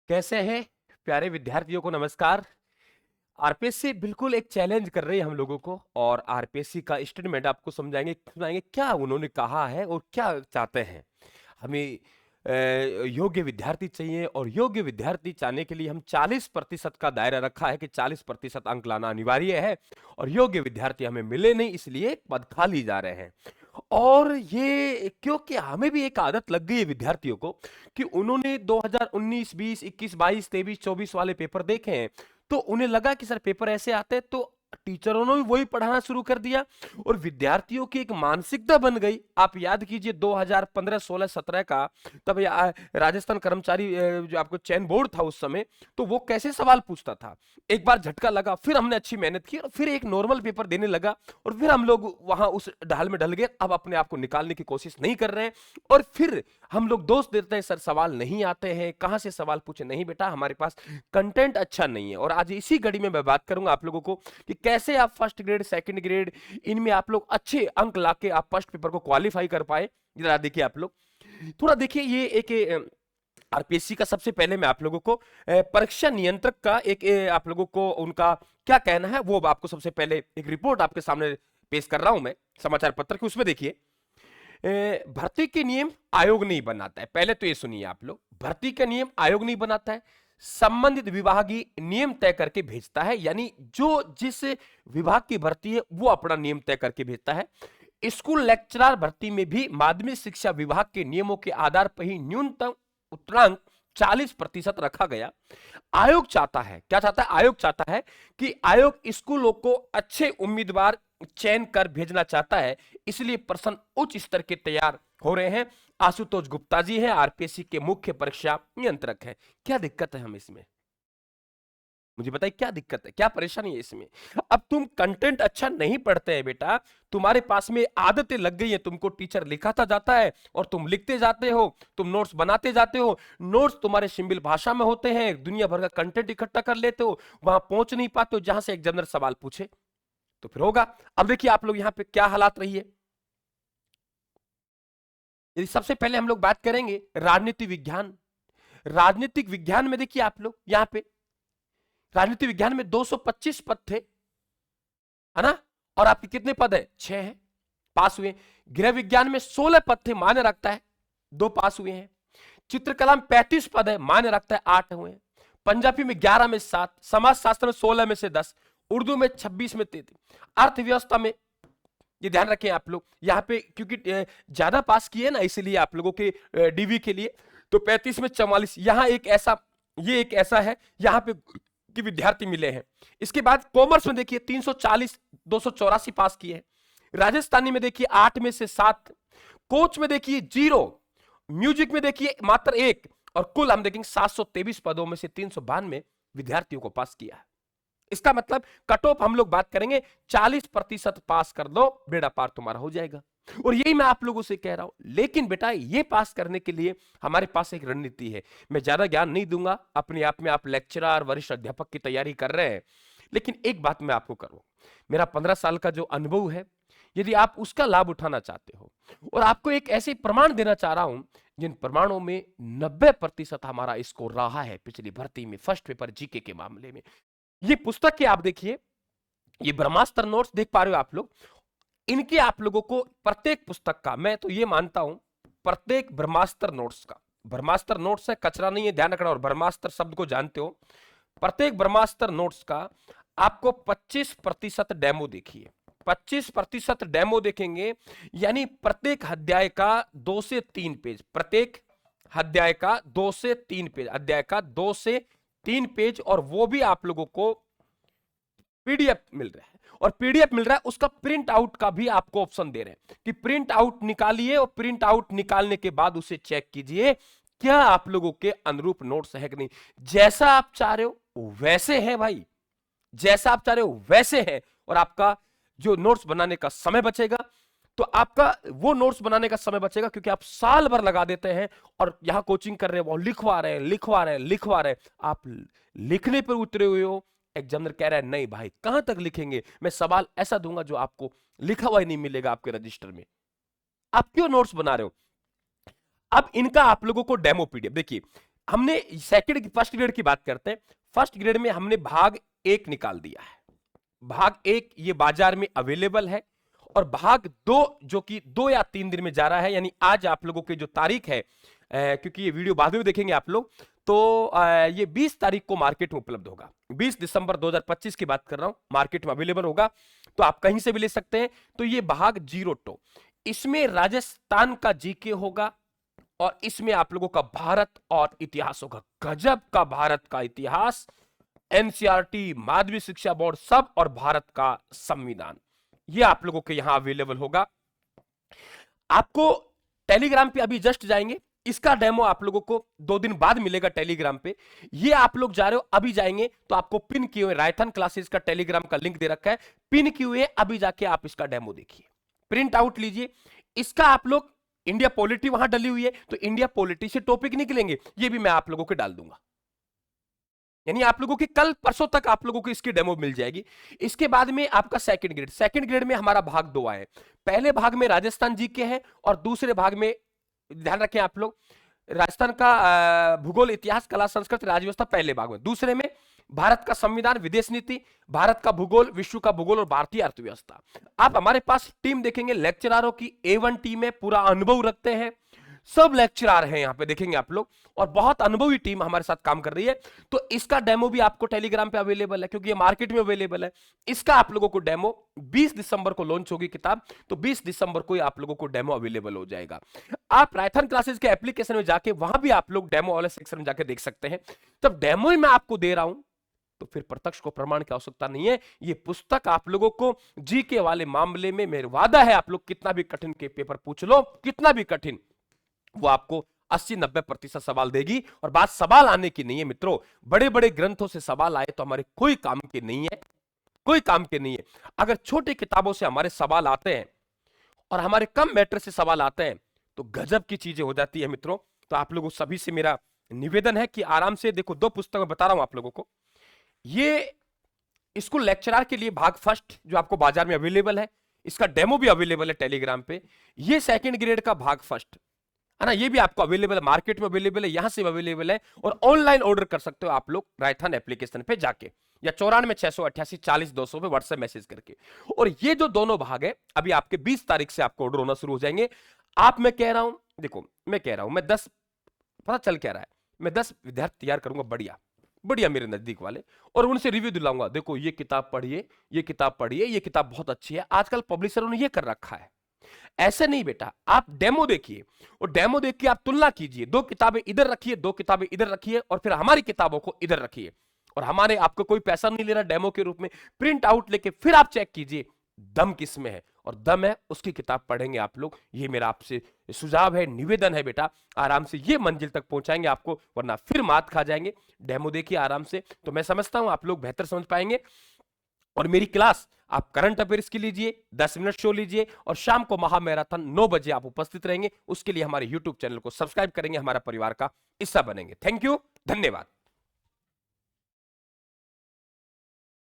कैसे हैं प्यारे विद्यार्थियों को नमस्कार। आरपीएससी बिल्कुल एक चैलेंज कर रही है हम लोगों को और आरपीएससी का स्टेटमेंट आपको समझाएंगे सुनाएंगे क्या उन्होंने कहा है और क्या चाहते हैं। हमें योग्य विद्यार्थी चाहिए और योग्य विद्यार्थी चाहने के लिए हम 40% का दायरा रखा है कि 40% अंक लाना अनिवार्य है और योग्य विद्यार्थी हमें मिले नहीं इसलिए पद खाली जा रहे हैं। और ये क्योंकि हमें भी एक आदत लग गई है विद्यार्थियों को कि उन्होंने 2019, 20, 21, 22, 23, 24 वाले पेपर देखे हैं तो उन्हें लगा कि सर पेपर ऐसे आते हैं तो टीचरों ने भी वही पढ़ाना शुरू कर दिया और विद्यार्थियों की एक मानसिकता बन गई। आप याद कीजिए 2015, 16, 17 का तब राजस्थान कर्मचारी जो आपको चयन बोर्ड था उस समय, तो वो कैसे सवाल पूछता था। एक बार झटका लगा, फिर हमने अच्छी मेहनत की और फिर एक नॉर्मल पेपर देने लगा और फिर हम लोग वहां उस ढाल में ढल गए। अब अपने आप को निकालने की कोशिश नहीं कर रहे हैं और फिर हम लोग दोष देते हैं सर सवाल नहीं आते हैं, कहां से सवाल पूछे। नहीं बेटा, हमारे पास कंटेंट अच्छा नहीं है। और आज इसी घड़ी में मैं बात करूंगा आप लोगों को कि कैसे आप फर्स्ट ग्रेड, सेकंड ग्रेड इनमें आप लोग अच्छे अंक लाके आप फर्स्ट पेपर को क्वालिफाई कर पाए। जरा देखिए आप लोग, थोड़ा देखिए। ये एक आरपीएससी का सबसे पहले मैं आप लोगों को परीक्षा नियंत्रक का एक आप लोगों को उनका क्या कहना है वो आपको सबसे पहले एक रिपोर्ट आपके सामने पेश कर रहा हूं मैं, समाचार पत्र की। उसमें देखिए, भर्ती के नियम आयोग नहीं बनाता है। पहले तो ये सुनिए आप लोग, भर्ती का नियम आयोग नहीं बनाता है, संबंधित विभागीय नियम तय करके भेजता है। यानी जो जिस विभाग की भर्ती है वो अपना नियम तय करके भेजता है। स्कूल लेक्चरर भर्ती में भी माध्यमिक शिक्षा विभाग के नियमों के आधार पर ही न्यूनतम उत्तरांक 40% रखा गया। आयोग चाहता है, क्या चाहता है? आयोग चाहता है कि आयोग स्कूलों को अच्छे उम्मीदवार चयन कर भेजना चाहता है, इसलिए प्रश्न उच्च स्तर के तैयार हो रहे हैं। आशुतोष गुप्ता जी हैं, आरपीएससी के मुख्य परीक्षा नियंत्रक हैं। क्या दिक्कत है हम इसमें? मुझे बताइए क्या दिक्कत है, क्या परेशानी है इसमें? अब तुम कंटेंट अच्छा नहीं पढ़ते हैं बेटा, तुम्हारे पास में आदतें लग गई है, तुमको टीचर लिखाता जाता है और तुम लिखते जाते हो, तुम नोट्स बनाते जाते हो, नोट्स तुम्हारे सिंबल भाषा में होते हैं, दुनिया भर का कंटेंट इकट्ठा कर लेते हो, वहां पहुंच नहीं पाते हो जहां से एक जनरल सवाल पूछे तो फिर होगा। अब देखिए आप लोग यहां पे क्या हालात रही है। यदि सबसे पहले हम लोग बात करेंगे राजनीति विज्ञान, राजनीतिक विज्ञान में देखिए आप लोग यहां पे राजनीति विज्ञान में 225 पद थे, है ना? और आपके कितने पद है? 6 हैं, पास हुए। गृह विज्ञान में 16 पद थे, मान्य रखता है, 2 पास हुए हैं। चित्रकला में 35 पद है, मान्य रखता है, 8 हुए हैं। पंजाबी में 11 में 7, समाज शास्त्र में 16 में से 10, उर्दू में 26 में 33, अर्थव्यवस्था में, ये ध्यान रखें आप लोग यहाँ पे क्योंकि ज्यादा पास किए ना इसलिए आप लोगों के डीवी के लिए, तो 35 में 44। यहाँ एक ऐसा, ये एक ऐसा है यहाँ पे कि विद्यार्थी मिले हैं। इसके बाद कॉमर्स में देखिए 340, 284 पास किए हैं। राजस्थानी में देखिए 8 में से 7, कोच में देखिए 0, म्यूजिक में देखिए मात्र 1 और कुल हम देखेंगे 723 पदों में से 392 विद्यार्थियों को पास किया है। इसका मतलब कट ऑफ हम लोग बात करेंगे 40% पास कर दो, बेड़ा पार तुम्हारा हो जाएगा। और यही मैं आप लोगों से कह रहा हूं। लेकिन बेटा ये पास करने के लिए हमारे पास एक रणनीति है। मैं ज्यादा ज्ञान नहीं दूंगा, अपने आप में आप लेक्चरर, वरिष्ठ अध्यापक की तैयारी कर रहे हैं, लेकिन एक बात मैं आपको करूं, मेरा 15 साल का जो अनुभव है, यदि आप उसका लाभ उठाना चाहते हो और आपको एक ऐसे प्रमाण देना चाह रहा हूं जिन प्रमाणों में 90% हमारा स्कोर रहा है पिछली भर्ती में, फर्स्ट पेपर जीके के मामले में। ये पुस्तक के आप देखिए, ये ब्रह्मास्त्र नोट्स देख पा रहे हो आप लोग, इनके आप लोगों को प्रत्येक पुस्तक का, मैं तो ये मानता हूं प्रत्येक ब्रह्मास्त्र नोट्स का, ब्रह्मास्त्र नोट्स है, कचरा नहीं है, ध्यान रखना। और ब्रह्मास्त्र शब्द को जानते हो, प्रत्येक ब्रह्मास्त्र नोट्स का आपको 25% डेमो देखिए, 25% डेमो देखेंगे। यानी प्रत्येक अध्याय का 2 से 3 पेज, प्रत्येक अध्याय का 2 से 3 पेज, अध्याय का 2 से 3 पेज, और वो भी आप लोगों को पीडीएफ मिल रहा है। और पीडीएफ मिल रहा है, उसका प्रिंट आउट का भी आपको ऑप्शन दे रहे हैं कि प्रिंट आउट निकालिए और प्रिंट आउट निकालने के बाद उसे चेक कीजिए क्या आप लोगों के अनुरूप नोट्स है कि नहीं। जैसा आप चाह रहे हो वैसे है भाई, जैसा आप चाह रहे हो वैसे है। और आपका जो नोट्स बनाने का समय बचेगा, तो आपका वो नोट्स बनाने का समय बचेगा क्योंकि आप साल भर लगा देते हैं और यहां कोचिंग कर रहे हैं, वो लिखवा रहे हैं, लिखवा रहे हैं, लिखवा रहे हैं, आप लिखने पर उतरे हुए हो। एग्जामिनर कह रहा है नहीं भाई कहां तक लिखेंगे, मैं सवाल ऐसा दूंगा जो आपको लिखा हुआ ही नहीं मिलेगा आपके रजिस्टर में, आप क्यों नोट्स बना रहे हो। अब इनका आप लोगों को डेमो पीडीएफ देखिए, हमने फर्स्ट ग्रेड की बात करते हैं। फर्स्ट ग्रेड में हमने भाग 1 निकाल दिया है। भाग 1 ये बाजार में अवेलेबल है, और भाग 2 जो कि 2 या 3 दिन में जा रहा है, यानी आज आप लोगों की जो तारीख है, क्योंकि ये वीडियो बाद में देखेंगे आप लोग, तो ये 20 तारीख को मार्केट में उपलब्ध होगा। 20 दिसंबर 2025 की बात कर रहा हूं, मार्केट में अवेलेबल होगा, तो आप कहीं से भी ले सकते हैं। तो ये भाग 02, इसमें राजस्थान का जीके होगा, और इसमें आप लोगों का भारत और इतिहास होगा। गजब का भारत का इतिहास, एनसीईआरटी, माध्यमिक शिक्षा बोर्ड सब, और भारत का संविधान, ये आप लोगों के यहां अवेलेबल होगा। आपको टेलीग्राम पे अभी जस्ट जाएंगे, इसका डेमो आप लोगों को 2 दिन बाद मिलेगा टेलीग्राम पे। ये आप लोग जा रहे हो, अभी जाएंगे तो आपको पिन किए हुए रायथन क्लासेस का टेलीग्राम का लिंक दे रखा है, पिन किए हुए, अभी जाके आप इसका डेमो देखिए, प्रिंट आउट लीजिए। इसका आप लोग इंडिया पॉलिटी वहां डली हुई है, तो इंडिया पॉलिटी से टॉपिक निकलेंगे, ये भी मैं आप लोगों को डाल दूंगा, यानी आप लोगों की कल परसों तक आप लोगों को इसकी डेमो मिल जाएगी। इसके बाद में आपका सेकंड ग्रेड में हमारा भाग 2 आए। पहले भाग में राजस्थान जीके है, और दूसरे भाग में ध्यान रखें आप लोग, राजस्थान का भूगोल, इतिहास, कला, संस्कृति, राज्य व्यवस्था पहले भाग में। दूसरे में भारत का संविधान, विदेश नीति, भारत का भूगोल, विश्व का भूगोल और भारतीय अर्थव्यवस्था। आप हमारे पास टीम देखेंगे लेक्चरारों की, A1 टीम है, पूरा अनुभव रखते हैं, सब लेक्चरार हैं यहाँ पे देखेंगे आप लोग, और बहुत अनुभवी टीम हमारे साथ काम कर रही है। तो इसका डेमो भी आपको टेलीग्राम पे अवेलेबल है, क्योंकि ये मार्केट में अवेलेबल है। इसका आप लोगों को डेमो 20 दिसंबर को लॉन्च होगी किताब, तो 20 दिसंबर को आप लोगों को डेमो अवेलेबल हो जाएगा। आप रायथन क्लासेस के एप्लीकेशन में जाके वहां भी आप लोग डेमो वाले सेक्शन में जाके देख सकते हैं। तब डेमो ही मैं आपको दे रहा हूं, तो फिर प्रत्यक्ष को प्रमाण की आवश्यकता नहीं है। ये पुस्तक आप लोगों को जीके वाले मामले में मेरा वादा है, आप लोग कितना भी कठिन के पेपर पूछ लो, कितना भी कठिन, वो आपको 80-90% सवाल देगी। और बात सवाल आने की नहीं है मित्रों, बड़े बड़े ग्रंथों से सवाल आए तो हमारे कोई काम के नहीं है, कोई काम के नहीं है। अगर छोटी किताबों से हमारे सवाल आते हैं और हमारे कम मैटर से सवाल आते हैं, तो गजब की चीजें हो जाती है मित्रों। तो आप लोगों सभी से मेरा निवेदन है कि आराम से देखो, 2 पुस्तक मैं बता रहा हूं आप लोगों को। ये स्कूल लेक्चरर के लिए भाग फर्स्ट जो आपको बाजार में अवेलेबल है, इसका डेमो भी अवेलेबल है टेलीग्राम पे। ये सेकंड ग्रेड का भाग फर्स्ट है ना, ये भी आपको अवेलेबल है, मार्केट में अवेलेबल है, यहां से भी अवेलेबल है, और ऑनलाइन ऑर्डर कर सकते हो आप लोग रायथन एप्लीकेशन पे जाके, या 94-688-40-200 पे व्हाट्सएप मैसेज करके। और ये जो दोनों भाग है, अभी आपके 20 तारीख से आपको ऑर्डर होना शुरू हो जाएंगे। आप, मैं कह रहा हूं, देखो मैं कह रहा हूं, मैं 10, पता चल क्या रहा है, मैं 10 विद्यार्थी तैयार करूंगा बढ़िया बढ़िया मेरे नजदीक वाले, और उनसे रिव्यू दिलाऊंगा, देखो ये किताब पढ़िए, ये किताब पढ़िए, ये किताब बहुत अच्छी है। आजकल पब्लिशरों ने ये कर रखा है। ऐसे नहीं बेटा, आप डेमो देखिए, और डेमो देख के आप तुलना कीजिए, 2 किताबें इधर रखिए, 2 किताबें इधर रखिए, और फिर हमारी किताबों को इधर रखिए, और हमारे आपको कोई पैसा नहीं ले रहा डेमो के रूप में, प्रिंट आउट लेके फिर आप चेक कीजिए दम किस में है, और दम है उसकी किताब पढ़ेंगे आप लोग। ये मेरा आपसे सुझाव है, निवेदन है बेटा, आराम से ये मंजिल तक पहुंचाएंगे आपको, वरना फिर मात खा जाएंगे। डेमो देखिए आराम से, तो मैं समझता हूं आप लोग बेहतर समझ पाएंगे। और मेरी क्लास आप करंट अफेयर्स की लीजिए, 10 मिनट शो लीजिए, और शाम को महा मैराथन 9 बजे आप उपस्थित रहेंगे। उसके लिए हमारे YouTube चैनल को सब्सक्राइब करेंगे, हमारा परिवार का हिस्सा बनेंगे। थैंक यू, धन्यवाद।